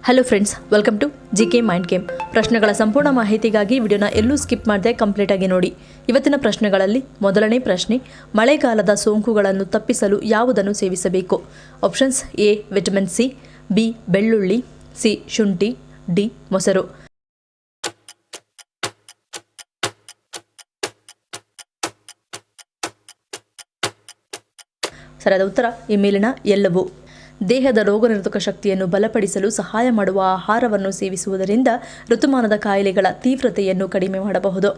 Hello friends, welcome to GK mind game. ಪ್ರಶ್ನೆಗಳ ಸಂಪೂರ್ಣ ಮಾಹಿತಿಗಾಗಿ ವಿಡಿಯೋನ ಎಲ್ಲೂ ಸ್ಕಿಪ್ ಮಾಡದೆ ಕಂಪ್ಲೀಟ್ ಆಗಿ ನೋಡಿ. ಇವತ್ತಿನ ಪ್ರಶ್ನೆಗಳಲ್ಲಿ ಮೊದಲನೇ ಪ್ರಶ್ನೆ, ಮಳೆಗಾಲದ ಸೋಂಕುಗಳನ್ನು ತಪ್ಪಿಸಲು ಯಾವುದನ್ನು ಸೇವಿಸಬೇಕು? Options: A vitamin C, B ಬೆಳ್ಳುಳ್ಳಿ, ಸಿ ಶುಂಠಿ, ಡಿ ಮೊಸರು. ಸರಿಯಾದ ಉತ್ತರ ಈ ಮೇಲಿನ ಎಲ್ಲವೂ. ದೇಹದ ರೋಗನಿರೋಧಕ ಶಕ್ತಿಯನ್ನು ಬಲಪಡಿಸಲು ಸಹಾಯ ಮಾಡುವ ಆಹಾರವನ್ನು ಸೇವಿಸುವುದರಿಂದ ಋತುಮಾನದ ಕಾಯಿಲೆಗಳ ತೀವ್ರತೆಯನ್ನು ಕಡಿಮೆ ಮಾಡಬಹುದು.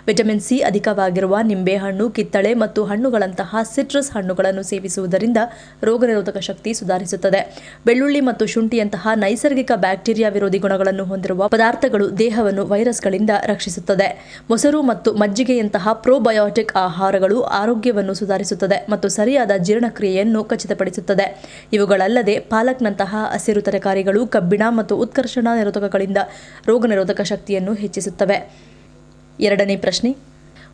ವಿಟಮಿನ್ ಸಿ ಅಧಿಕವಾಗಿರುವ ನಿಂಬೆಹಣ್ಣು, ಕಿತ್ತಳೆ ಮತ್ತು ಹಣ್ಣುಗಳಂತಹ ಸಿಟ್ರಸ್ ಹಣ್ಣುಗಳನ್ನು ಸೇವಿಸುವುದರಿಂದ ರೋಗನಿರೋಧಕ ಶಕ್ತಿ ಸುಧಾರಿಸುತ್ತದೆ. ಬೆಳ್ಳುಳ್ಳಿ ಮತ್ತು ಶುಂಠಿಯಂತಹ ನೈಸರ್ಗಿಕ ಬ್ಯಾಕ್ಟೀರಿಯಾ ವಿರೋಧಿ ಗುಣಗಳನ್ನು ಹೊಂದಿರುವ ಪದಾರ್ಥಗಳು ದೇಹವನ್ನು ವೈರಸ್ಗಳಿಂದ ರಕ್ಷಿಸುತ್ತದೆ. ಮೊಸರು ಮತ್ತು ಮಜ್ಜಿಗೆಯಂತಹ ಪ್ರೋಬಯೋಟಿಕ್ ಆಹಾರಗಳು ಆರೋಗ್ಯವನ್ನು ಸುಧಾರಿಸುತ್ತದೆ ಮತ್ತು ಸರಿಯಾದ ಜೀರ್ಣಕ್ರಿಯೆಯನ್ನು ಖಚಿತಪಡಿಸುತ್ತದೆ. ಇವುಗಳಲ್ಲದೆ ಪಾಲಕ್ನಂತಹ ಹಸಿರು ತರಕಾರಿಗಳು ಕಬ್ಬಿಣ ಮತ್ತು ಉತ್ಕರ್ಷಣ ನಿರೋಧಕಗಳಿಂದ ರೋಗನಿರೋಧಕ ಶಕ್ತಿಯನ್ನು ಹೆಚ್ಚಿಸುತ್ತವೆ. ಎರಡನೇ ಪ್ರಶ್ನೆ,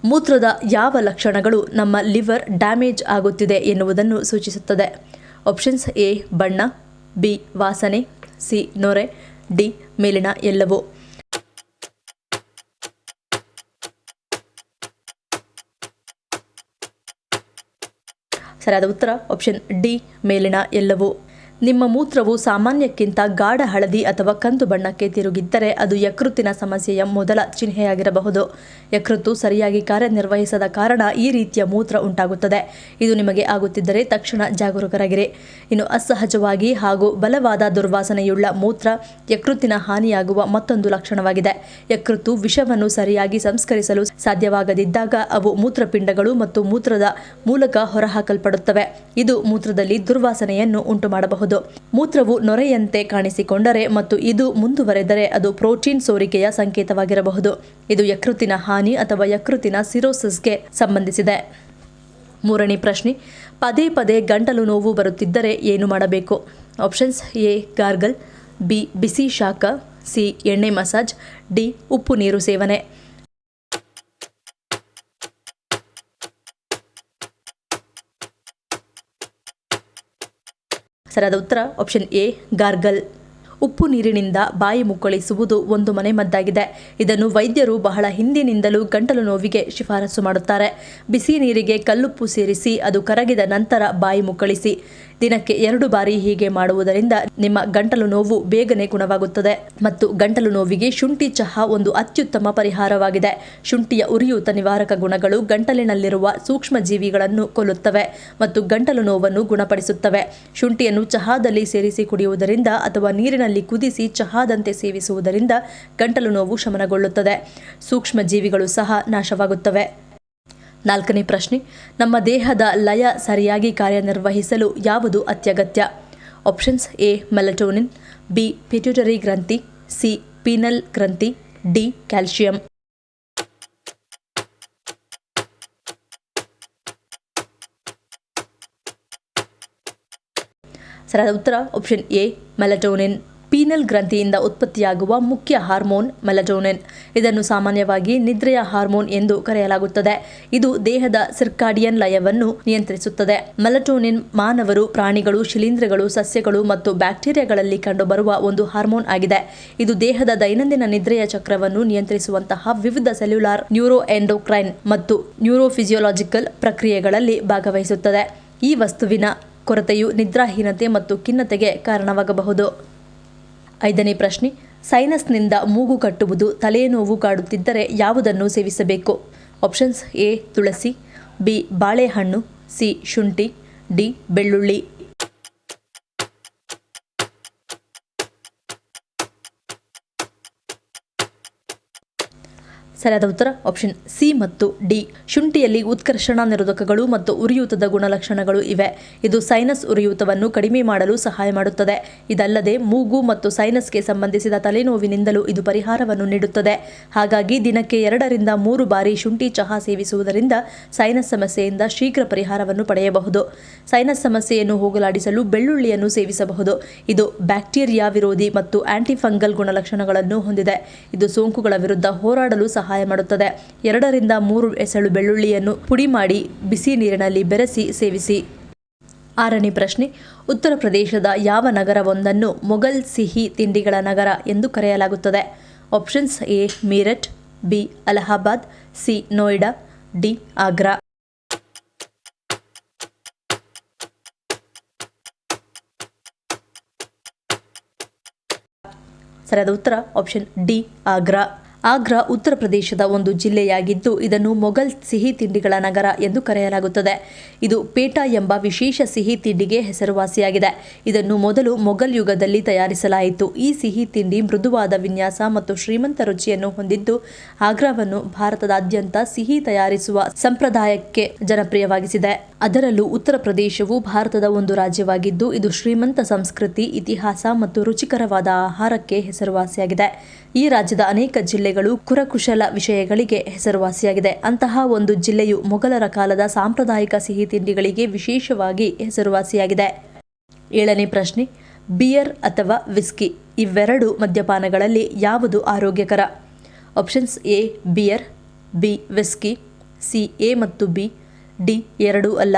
ಮೂತ್ರದ ಯಾವ ಲಕ್ಷಣಗಳು ನಮ್ಮ ಲಿವರ್ ಡ್ಯಾಮೇಜ್ ಆಗುತ್ತಿದೆ ಎನ್ನುವುದನ್ನು ಸೂಚಿಸುತ್ತದೆ? ಆಪ್ಷನ್ಸ್: ಎ ಬಣ್ಣ, ಬಿ ವಾಸನೆ, ಸಿ ನೊರೆ, ಡಿ ಮೇಲಿನ ಎಲ್ಲವೂ. ಸರಿಯಾದ ಉತ್ತರ ಆಪ್ಷನ್ ಡಿ ಮೇಲಿನ ಎಲ್ಲವೂ. ನಿಮ್ಮ ಮೂತ್ರವು ಸಾಮಾನ್ಯಕ್ಕಿಂತ ಗಾಢ ಹಳದಿ ಅಥವಾ ಕಂದು ಬಣ್ಣಕ್ಕೆ ತಿರುಗಿದ್ದರೆ ಅದು ಯಕೃತ್ತಿನ ಸಮಸ್ಯೆಯ ಮೊದಲ ಚಿಹ್ನೆಯಾಗಿರಬಹುದು. ಯಕೃತ್ತು ಸರಿಯಾಗಿ ಕಾರ್ಯನಿರ್ವಹಿಸದ ಕಾರಣ ಈ ರೀತಿಯ ಮೂತ್ರ ಉಂಟಾಗುತ್ತದೆ. ಇದು ನಿಮಗೆ ಆಗುತ್ತಿದ್ದರೆ ತಕ್ಷಣ ಜಾಗರೂಕರಾಗಿರಿ. ಇನ್ನು ಅಸಹಜವಾಗಿ ಹಾಗೂ ಬಲವಾದ ದುರ್ವಾಸನೆಯುಳ್ಳ ಮೂತ್ರ ಯಕೃತ್ತಿನ ಹಾನಿಯಾಗುವ ಮತ್ತೊಂದು ಲಕ್ಷಣವಾಗಿದೆ. ಯಕೃತ್ತು ವಿಷವನ್ನು ಸರಿಯಾಗಿ ಸಂಸ್ಕರಿಸಲು ಸಾಧ್ಯವಾಗದಿದ್ದಾಗ ಅವು ಮೂತ್ರಪಿಂಡಗಳು ಮತ್ತು ಮೂತ್ರದ ಮೂಲಕ ಹೊರಹಾಕಲ್ಪಡುತ್ತವೆ. ಇದು ಮೂತ್ರದಲ್ಲಿ ದುರ್ವಾಸನೆಯನ್ನು ಉಂಟುಮಾಡಬಹುದು. ಮೂತ್ರವು ನೊರೆಯಂತೆ ಕಾಣಿಸಿಕೊಂಡರೆ ಮತ್ತು ಇದು ಮುಂದುವರೆದರೆ ಅದು ಪ್ರೋಟೀನ್ ಸೋರಿಕೆಯ ಸಂಕೇತವಾಗಿರಬಹುದು. ಇದು ಯಕೃತ್ತಿನ ಹಾನಿ ಅಥವಾ ಯಕೃತ್ತಿನ ಸಿರೋಸಿಸ್ಗೆ ಸಂಬಂಧಿಸಿದೆ. ಮೂರನೇ ಪ್ರಶ್ನೆ, ಪದೇ ಪದೇ ಗಂಟಲು ನೋವು ಬರುತ್ತಿದ್ದರೆ ಏನು ಮಾಡಬೇಕು? ಆಪ್ಷನ್ಸ್: ಎ ಗಾರ್ಗಲ್, ಬಿ ಬಿಸಿ ಶಾಖ, ಸಿ ಎಣ್ಣೆ ಮಸಾಜ್, ಡಿ ಉಪ್ಪು ನೀರು ಸೇವನೆ. ಸರಿಯಾದ ಉತ್ತರ ಆಪ್ಷನ್ ಎ ಗಾರ್ಗಲ್. ಉಪ್ಪು ನೀರಿನಿಂದ ಬಾಯಿ ಮುಕ್ಕಳಿಸುವುದು ಒಂದು ಮನೆಮದ್ದಾಗಿದೆ. ಇದನ್ನು ವೈದ್ಯರು ಬಹಳ ಹಿಂದಿನಿಂದಲೂ ಗಂಟಲು ನೋವಿಗೆ ಶಿಫಾರಸು ಮಾಡುತ್ತಾರೆ. ಬಿಸಿ ನೀರಿಗೆ ಕಲ್ಲುಪ್ಪು ಸೇರಿಸಿ ಅದು ಕರಗಿದ ನಂತರ ಬಾಯಿ ಮುಕ್ಕಳಿಸಿ. ದಿನಕ್ಕೆ 2 ಬಾರಿ ಹೀಗೆ ಮಾಡುವುದರಿಂದ ನಿಮ್ಮ ಗಂಟಲು ನೋವು ಬೇಗನೆ ಗುಣವಾಗುತ್ತದೆ. ಮತ್ತು ಗಂಟಲು ನೋವಿಗೆ ಶುಂಠಿ ಚಹಾ ಒಂದು ಅತ್ಯುತ್ತಮ ಪರಿಹಾರವಾಗಿದೆ. ಶುಂಠಿಯ ಉರಿಯೂತ ನಿವಾರಕ ಗುಣಗಳು ಗಂಟಲಿನಲ್ಲಿರುವ ಸೂಕ್ಷ್ಮ ಜೀವಿಗಳನ್ನು ಕೊಲ್ಲುತ್ತವೆ ಮತ್ತು ಗಂಟಲು ನೋವನ್ನು ಗುಣಪಡಿಸುತ್ತವೆ. ಶುಂಠಿಯನ್ನು ಚಹಾದಲ್ಲಿ ಸೇರಿಸಿ ಕುಡಿಯುವುದರಿಂದ ಅಥವಾ ನೀರಿನಲ್ಲಿ ಕುದಿಸಿ ಚಹಾದಂತೆ ಸೇವಿಸುವುದರಿಂದ ಗಂಟಲು ನೋವು ಶಮನಗೊಳ್ಳುತ್ತದೆ. ಸೂಕ್ಷ್ಮ ಜೀವಿಗಳು ಸಹ ನಾಶವಾಗುತ್ತವೆ. ನಾಲ್ಕನೇ ಪ್ರಶ್ನೆ, ನಮ್ಮ ದೇಹದ ಲಯ ಸರಿಯಾಗಿ ಕಾರ್ಯನಿರ್ವಹಿಸಲು ಯಾವುದು ಅತ್ಯಗತ್ಯ? Options: A melatonin, B pituitary ಗ್ರಂಥಿ, ಸಿ ಪೀನಲ್ ಗ್ರಂಥಿ, ಡಿ ಕ್ಯಾಲ್ಸಿಯಂ. ಸರಿಯಾದ ಉತ್ತರ ಆಪ್ಷನ್ ಎ ಮೆಲಟೋನಿನ್. ಪೀನಲ್ ಗ್ರಂಥಿಯಿಂದ ಉತ್ಪತ್ತಿಯಾಗುವ ಮುಖ್ಯ ಹಾರ್ಮೋನ್ ಮೆಲಟೋನಿನ್. ಇದನ್ನು ಸಾಮಾನ್ಯವಾಗಿ ನಿದ್ರೆಯ ಹಾರ್ಮೋನ್ ಎಂದು ಕರೆಯಲಾಗುತ್ತದೆ. ಇದು ದೇಹದ ಸಿರ್ಕಾಡಿಯನ್ ಲಯವನ್ನು ನಿಯಂತ್ರಿಸುತ್ತದೆ. ಮೆಲಟೋನಿನ್ ಮಾನವರು, ಪ್ರಾಣಿಗಳು, ಶಿಲೀಂಧ್ರಗಳು, ಸಸ್ಯಗಳು ಮತ್ತು ಬ್ಯಾಕ್ಟೀರಿಯಾಗಳಲ್ಲಿ ಕಂಡುಬರುವ ಒಂದು ಹಾರ್ಮೋನ್ ಆಗಿದೆ. ಇದು ದೇಹದ ದೈನಂದಿನ ನಿದ್ರೆಯ ಚಕ್ರವನ್ನು ನಿಯಂತ್ರಿಸುವಂತಹ ವಿವಿಧ ಸೆಲ್ಯುಲಾರ್, ನ್ಯೂರೋಎಂಡೋಕ್ರೈನ್ ಮತ್ತು ನ್ಯೂರೋಫಿಸಿಯೋಲಾಜಿಕಲ್ ಪ್ರಕ್ರಿಯೆಗಳಲ್ಲಿ ಭಾಗವಹಿಸುತ್ತದೆ. ಈ ವಸ್ತುವಿನ ಕೊರತೆಯು ನಿದ್ರಾಹೀನತೆ ಮತ್ತು ಖಿನ್ನತೆಗೆ ಕಾರಣವಾಗಬಹುದು. ಐದನೇ ಪ್ರಶ್ನೆ, ಸೈನಸ್ನಿಂದ ಮೂಗು ಕಟ್ಟುವುದು, ತಲೆನೋವು ಕಾಡುತ್ತಿದ್ದರೆ ಯಾವುದನ್ನು ಸೇವಿಸಬೇಕು? ಆಪ್ಷನ್ಸ್: ಎ ತುಳಸಿ, ಬಿ ಬಾಳೆಹಣ್ಣು, ಸಿ ಶುಂಠಿ, ಡಿ ಬೆಳ್ಳುಳ್ಳಿ. ಸರಿಯಾದ ಉತ್ತರ ಆಪ್ಷನ್ ಸಿ ಮತ್ತು ಡಿ. ಶುಂಠಿಯಲ್ಲಿ ಉತ್ಕರ್ಷಣ ನಿರೋಧಕಗಳು ಮತ್ತು ಉರಿಯೂತದ ಗುಣಲಕ್ಷಣಗಳು ಇವೆ. ಇದು ಸೈನಸ್ ಉರಿಯೂತವನ್ನು ಕಡಿಮೆ ಮಾಡಲು ಸಹಾಯ ಮಾಡುತ್ತದೆ. ಇದಲ್ಲದೆ ಮೂಗು ಮತ್ತು ಸೈನಸ್ಗೆ ಸಂಬಂಧಿಸಿದ ತಲೆನೋವಿನಿಂದಲೂ ಇದು ಪರಿಹಾರವನ್ನು ನೀಡುತ್ತದೆ. ಹಾಗಾಗಿ ದಿನಕ್ಕೆ 2 ರಿಂದ 3 ಬಾರಿ ಶುಂಠಿ ಚಹಾ ಸೇವಿಸುವುದರಿಂದ ಸೈನಸ್ ಸಮಸ್ಯೆಯಿಂದ ಶೀಘ್ರ ಪರಿಹಾರವನ್ನು ಪಡೆಯಬಹುದು. ಸೈನಸ್ ಸಮಸ್ಯೆಯನ್ನು ಹೋಗಲಾಡಿಸಲು ಬೆಳ್ಳುಳ್ಳಿಯನ್ನು ಸೇವಿಸಬಹುದು. ಇದು ಬ್ಯಾಕ್ಟೀರಿಯಾ ವಿರೋಧಿ ಮತ್ತು ಆಂಟಿಫಂಗಲ್ ಗುಣಲಕ್ಷಣಗಳನ್ನು ಹೊಂದಿದೆ. ಇದು ಸೋಂಕುಗಳ ವಿರುದ್ಧ ಹೋರಾಡಲು ಸಹಾಯ ಮಾಡುತ್ತದೆ. 2 ರಿಂದ 3 ಎಸಳು ಬೆಳ್ಳುಳ್ಳಿಯನ್ನು ಪುಡಿ ಮಾಡಿ ಬಿಸಿ ನೀರಿನಲ್ಲಿ ಬೆರೆಸಿ ಸೇವಿಸಿ. 6ನೇ ಪ್ರಶ್ನೆ, ಉತ್ತರ ಪ್ರದೇಶದ ಯಾವ ನಗರವೊಂದನ್ನು ಮೊಘಲ್ ಸಿಹಿ ತಿಂಡಿಗಳ ನಗರ ಎಂದು ಕರೆಯಲಾಗುತ್ತದೆ? Options A Meerut, B Allahabad, C Noida, D Agra. ಸರಿಯಾದ ಉತ್ತರ ಆಪ್ಷನ್ ಡಿ ಆಗ್ರಾ. ಆಗ್ರಾ ಉತ್ತರ ಪ್ರದೇಶದ ಒಂದು ಜಿಲ್ಲೆಯಾಗಿದ್ದು ಇದನ್ನು ಮೊಘಲ್ ಸಿಹಿ ತಿಂಡಿಗಳ ನಗರ ಎಂದು ಕರೆಯಲಾಗುತ್ತದೆ. ಇದು ಪೇಟಾ ಎಂಬ ವಿಶೇಷ ಸಿಹಿ ತಿಂಡಿಗೆ ಹೆಸರುವಾಸಿಯಾಗಿದೆ. ಇದನ್ನು ಮೊದಲು ಮೊಘಲ್ ಯುಗದಲ್ಲಿ ತಯಾರಿಸಲಾಯಿತು. ಈ ಸಿಹಿ ತಿಂಡಿ ಮೃದುವಾದ ವಿನ್ಯಾಸ ಮತ್ತು ಶ್ರೀಮಂತ ರುಚಿಯನ್ನು ಹೊಂದಿದ್ದು ಆಗ್ರಾವನ್ನು ಭಾರತದಾದ್ಯಂತ ಸಿಹಿ ತಯಾರಿಸುವ ಸಂಪ್ರದಾಯಕ್ಕೆ ಜನಪ್ರಿಯವಾಗಿಸಿದೆ. ಅದರಲ್ಲೂ ಉತ್ತರ ಪ್ರದೇಶವು ಭಾರತದ ಒಂದು ರಾಜ್ಯವಾಗಿದ್ದು ಇದು ಶ್ರೀಮಂತ ಸಂಸ್ಕೃತಿ, ಇತಿಹಾಸ ಮತ್ತು ರುಚಿಕರವಾದ ಆಹಾರಕ್ಕೆ ಹೆಸರುವಾಸಿಯಾಗಿದೆ. ಈ ರಾಜ್ಯದ ಅನೇಕ ಜಿಲ್ಲೆಗಳು ಕುರಕುಶಲ ವಿಷಯಗಳಿಗೆ ಹೆಸರುವಾಸಿಯಾಗಿದೆ. ಅಂತಹ ಒಂದು ಜಿಲ್ಲೆಯು ಮೊಘಲರ ಕಾಲದ ಸಾಂಪ್ರದಾಯಿಕ ಸಿಹಿ ತಿಂಡಿಗಳಿಗೆ ವಿಶೇಷವಾಗಿ ಹೆಸರುವಾಸಿಯಾಗಿದೆ. 7ನೇ ಪ್ರಶ್ನೆ, ಬಿಯರ್ ಅಥವಾ ವಿಸ್ಕಿ ಇವೆರಡು ಮದ್ಯಪಾನಗಳಲ್ಲಿ ಯಾವುದು ಆರೋಗ್ಯಕರ? Options A beer, B whisky, C A ಮತ್ತು ಬಿ, ಡಿ ಎರಡೂ ಅಲ್ಲ.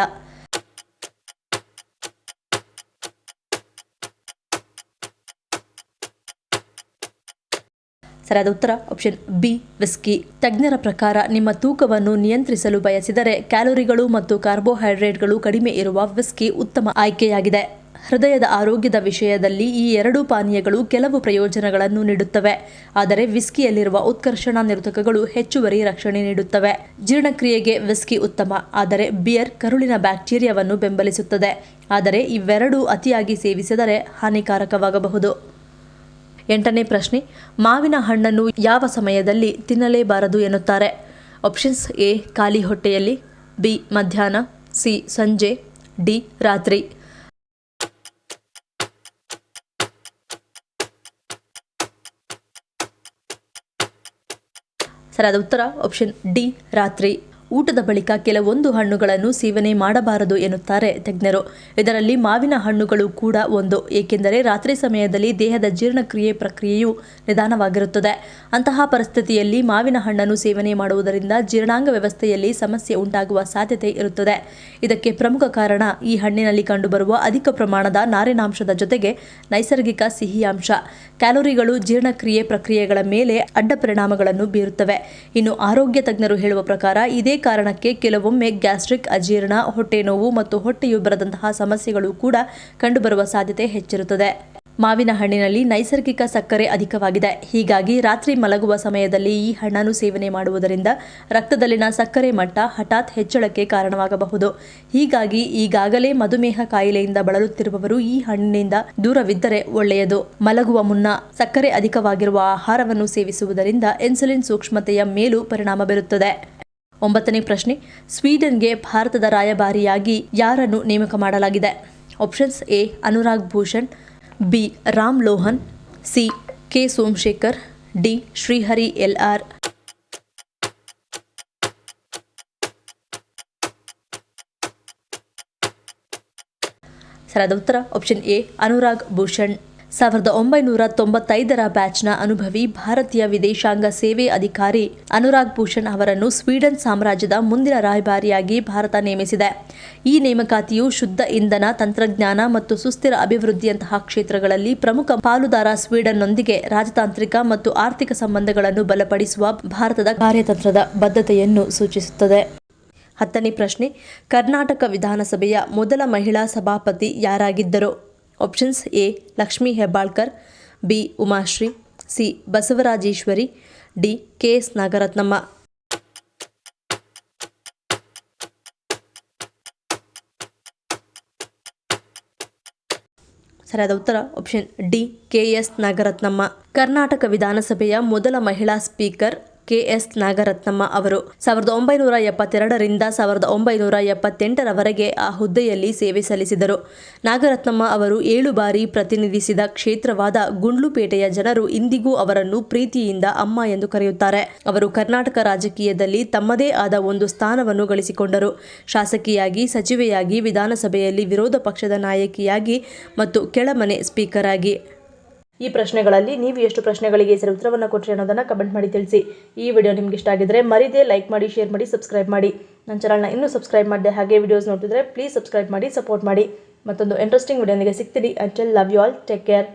ಸರಿಯಾದ ಉತ್ತರ ಆಪ್ಷನ್ ಬಿ ವಿಸ್ಕಿ. ತಜ್ಞರ ಪ್ರಕಾರ ನಿಮ್ಮ ತೂಕವನ್ನು ನಿಯಂತ್ರಿಸಲು ಬಯಸಿದರೆ ಕ್ಯಾಲೋರಿಗಳು ಮತ್ತು ಕಾರ್ಬೋಹೈಡ್ರೇಟ್ಗಳು ಕಡಿಮೆ ಇರುವ ವಿಸ್ಕಿ ಉತ್ತಮ ಆಯ್ಕೆಯಾಗಿದೆ. ಹೃದಯದ ಆರೋಗ್ಯದ ವಿಷಯದಲ್ಲಿ ಈ ಎರಡೂ ಪಾನೀಯಗಳು ಕೆಲವು ಪ್ರಯೋಜನಗಳನ್ನು ನೀಡುತ್ತವೆ. ಆದರೆ ವಿಸ್ಕಿಯಲ್ಲಿರುವ ಉತ್ಕರ್ಷಣ ನಿರೋಧಕಗಳು ಹೆಚ್ಚುವರಿ ರಕ್ಷಣೆ ನೀಡುತ್ತವೆ. ಜೀರ್ಣಕ್ರಿಯೆಗೆ ವಿಸ್ಕಿ ಉತ್ತಮ, ಆದರೆ ಬಿಯರ್ ಕರುಳಿನ ಬ್ಯಾಕ್ಟೀರಿಯಾವನ್ನು ಬೆಂಬಲಿಸುತ್ತದೆ. ಆದರೆ ಇವೆರಡೂ ಅತಿಯಾಗಿ ಸೇವಿಸಿದರೆ ಹಾನಿಕಾರಕವಾಗಬಹುದು. 8ನೇ ಪ್ರಶ್ನೆ, ಮಾವಿನ ಹಣ್ಣನ್ನು ಯಾವ ಸಮಯದಲ್ಲಿ ತಿನ್ನಲೇಬಾರದು ಎನ್ನುತ್ತಾರೆ? ಆಪ್ಷನ್ಸ್ ಎ ಖಾಲಿ ಹೊಟ್ಟೆಯಲ್ಲಿ, ಬಿ ಮಧ್ಯಾಹ್ನ, ಸಿ ಸಂಜೆ, ಡಿ ರಾತ್ರಿ. ಸರಿಯಾದ ಉತ್ತರ ಆಪ್ಷನ್ ಡಿ ರಾತ್ರಿ. ಊಟದ ಬಳಿಕ ಕೆಲವೊಂದು ಹಣ್ಣುಗಳನ್ನು ಸೇವನೆ ಮಾಡಬಾರದು ಎನ್ನುತ್ತಾರೆ ತಜ್ಞರು. ಇದರಲ್ಲಿ ಮಾವಿನ ಹಣ್ಣುಗಳು ಕೂಡ ಒಂದು, ಏಕೆಂದರೆ ರಾತ್ರಿ ಸಮಯದಲ್ಲಿ ದೇಹದ ಜೀರ್ಣಕ್ರಿಯೆ ಪ್ರಕ್ರಿಯೆಯು ನಿಧಾನವಾಗಿರುತ್ತದೆ. ಅಂತಹ ಪರಿಸ್ಥಿತಿಯಲ್ಲಿ ಮಾವಿನ ಹಣ್ಣನ್ನು ಸೇವನೆ ಮಾಡುವುದರಿಂದ ಜೀರ್ಣಾಂಗ ವ್ಯವಸ್ಥೆಯಲ್ಲಿ ಸಮಸ್ಯೆ ಉಂಟಾಗುವ ಸಾಧ್ಯತೆ ಇರುತ್ತದೆ. ಇದಕ್ಕೆ ಪ್ರಮುಖ ಕಾರಣ ಈ ಹಣ್ಣಿನಲ್ಲಿ ಕಂಡುಬರುವ ಅಧಿಕ ಪ್ರಮಾಣದ ನಾರಿನಾಂಶದ ಜೊತೆಗೆ ನೈಸರ್ಗಿಕ ಸಿಹಿಯಾಂಶ. ಕ್ಯಾಲೋರಿಗಳು ಜೀರ್ಣಕ್ರಿಯೆ ಪ್ರಕ್ರಿಯೆಗಳ ಮೇಲೆ ಅಡ್ಡ ಪರಿಣಾಮಗಳನ್ನು ಬೀರುತ್ತವೆ. ಇನ್ನು ಆರೋಗ್ಯ ತಜ್ಞರು ಹೇಳುವ ಪ್ರಕಾರ ಇದೇ ಕಾರಣಕ್ಕೆ ಕೆಲವೊಮ್ಮೆ ಗ್ಯಾಸ್ಟ್ರಿಕ್, ಅಜೀರ್ಣ, ಹೊಟ್ಟೆ ನೋವು ಮತ್ತು ಹೊಟ್ಟೆಯುಬ್ಬರದಂತಹ ಸಮಸ್ಯೆಗಳು ಕೂಡ ಕಂಡುಬರುವ ಸಾಧ್ಯತೆ ಹೆಚ್ಚಿರುತ್ತದೆ. ಮಾವಿನ ಹಣ್ಣಿನಲ್ಲಿ ನೈಸರ್ಗಿಕ ಸಕ್ಕರೆ ಅಧಿಕವಾಗಿದೆ. ಹೀಗಾಗಿ ರಾತ್ರಿ ಮಲಗುವ ಸಮಯದಲ್ಲಿ ಈ ಹಣ್ಣನ್ನು ಸೇವನೆ ಮಾಡುವುದರಿಂದ ರಕ್ತದಲ್ಲಿನ ಸಕ್ಕರೆ ಮಟ್ಟ ಹಠಾತ್ ಹೆಚ್ಚಳಕ್ಕೆ ಕಾರಣವಾಗಬಹುದು. ಹೀಗಾಗಿ ಈಗಾಗಲೇ ಮಧುಮೇಹ ಕಾಯಿಲೆಯಿಂದ ಬಳಲುತ್ತಿರುವವರು ಈ ಹಣ್ಣಿನಿಂದ ದೂರವಿದ್ದರೆ ಒಳ್ಳೆಯದು. ಮಲಗುವ ಮುನ್ನ ಸಕ್ಕರೆ ಅಧಿಕವಾಗಿರುವ ಆಹಾರವನ್ನು ಸೇವಿಸುವುದರಿಂದ ಇನ್ಸುಲಿನ್ ಸೂಕ್ಷ್ಮತೆಯ ಮೇಲೂ ಪರಿಣಾಮ ಬೀರುತ್ತದೆ. 9ನೇ ಪ್ರಶ್ನೆ, ಸ್ವೀಡನ್ಗೆ ಭಾರತದ ರಾಯಭಾರಿಯಾಗಿ ಯಾರನ್ನು ನೇಮಕ ಮಾಡಲಾಗಿದೆ? Options A Anurag Bhushan, B Ram Lohan, C K Somashekar, D Srihari L R. ಸರಿಯಾದ ಉತ್ತರ ಆಪ್ಷನ್ ಎ ಅನುರಾಗ್ ಭೂಷಣ್. 1995ರ ಬ್ಯಾಚ್ನ ಅನುಭವಿ ಭಾರತೀಯ ವಿದೇಶಾಂಗ ಸೇವೆ ಅಧಿಕಾರಿ ಅನುರಾಗ್ ಭೂಷಣ್ ಅವರನ್ನು ಸ್ವೀಡನ್ ಸಾಮ್ರಾಜ್ಯದ ಮುಂದಿನ ರಾಯಭಾರಿಯಾಗಿ ಭಾರತ ನೇಮಿಸಿದೆ. ಈ ನೇಮಕಾತಿಯು ಶುದ್ಧ ಇಂಧನ, ತಂತ್ರಜ್ಞಾನ ಮತ್ತು ಸುಸ್ಥಿರ ಅಭಿವೃದ್ಧಿಯಂತಹ ಕ್ಷೇತ್ರಗಳಲ್ಲಿ ಪ್ರಮುಖ ಪಾಲುದಾರ ಸ್ವೀಡನ್ನೊಂದಿಗೆ ರಾಜತಾಂತ್ರಿಕ ಮತ್ತು ಆರ್ಥಿಕ ಸಂಬಂಧಗಳನ್ನು ಬಲಪಡಿಸುವ ಭಾರತದ ಕಾರ್ಯತಂತ್ರದ ಬದ್ಧತೆಯನ್ನು ಸೂಚಿಸುತ್ತದೆ. 10ನೇ ಪ್ರಶ್ನೆ, ಕರ್ನಾಟಕ ವಿಧಾನಸಭೆಯ ಮೊದಲ ಮಹಿಳಾ ಸಭಾಪತಿ ಯಾರಾಗಿದ್ದರು? Options A Lakshmi Hebbalkar, B Umashree, C Basavarajeshwari, D K S. Nagarathnamma. ಸರಿಯಾದ ಉತ್ತರ option D K S. Nagarathnamma. Karnataka ವಿಧಾನಸಭೆಯ ಮೊದಲ ಮಹಿಳಾ ಸ್ಪೀಕರ್ ಕೆ.ಎಸ್. ನಾಗರತ್ನಮ್ಮ ಅವರು 1972ರಿಂದ 1978ರವರೆಗೆ ಆ ಹುದ್ದೆಯಲ್ಲಿ ಸೇವೆ ಸಲ್ಲಿಸಿದರು. ನಾಗರತ್ನಮ್ಮ ಅವರು 7 ಬಾರಿ ಪ್ರತಿನಿಧಿಸಿದ ಕ್ಷೇತ್ರವಾದ ಗುಂಡ್ಲುಪೇಟೆಯ ಜನರು ಇಂದಿಗೂ ಅವರನ್ನು ಪ್ರೀತಿಯಿಂದ ಅಮ್ಮ ಎಂದು ಕರೆಯುತ್ತಾರೆ. ಅವರು ಕರ್ನಾಟಕ ರಾಜಕೀಯದಲ್ಲಿ ತಮ್ಮದೇ ಆದ ಒಂದು ಸ್ಥಾನವನ್ನು ಗಳಿಸಿಕೊಂಡರು. ಶಾಸಕಿಯಾಗಿ, ಸಚಿವೆಯಾಗಿ, ವಿಧಾನಸಭೆಯಲ್ಲಿ ವಿರೋಧ ಪಕ್ಷದ ನಾಯಕಿಯಾಗಿ ಮತ್ತು ಕೆಳಮನೆ ಸ್ಪೀಕರ್ ಆಗಿ. ಈ ಪ್ರಶ್ನೆಗಳಲ್ಲಿ ನೀವು ಎಷ್ಟು ಪ್ರಶ್ನೆಗಳಿಗೆ ಸರಿ ಉತ್ತರವನ್ನು ಕೊಟ್ಟರೆ ಅನ್ನೋದನ್ನು ಕಮೆಂಟ್ ಮಾಡಿ ತಿಳಿಸಿ. ಈ ವಿಡಿಯೋ ನಿಮ್ಗೆ ಇಷ್ಟ ಆಗಿದ್ರೆ ಮರಿದೇ ಲೈಕ್ ಮಾಡಿ, ಶೇರ್ ಮಾಡಿ, ಸಬ್ಸ್ಕ್ರೈಬ್ ಮಾಡಿ. ನನ್ನ ಚಾನಲ್ನ ಇನ್ನೂ ಸಬ್ಸ್ಕ್ರೈಬ್ ಮಾಡಿದೆ ಹಾಗೆ ವಿಡಿಯೋಸ್ ನೋಡ್ತಿದ್ರೆ ಪ್ಲೀಸ್ ಸಬ್ಸ್ಕ್ರೈಬ್ ಮಾಡಿ, ಸಪೋರ್ಟ್ ಮಾಡಿ. ಮತ್ತೊಂದು ಇಂಟ್ರೆಸ್ಟಿಂಗ್ ವಿಡಿಯೋನಿಗೆ ಸಿಗ್ತೀನಿ. Until love you all, take care.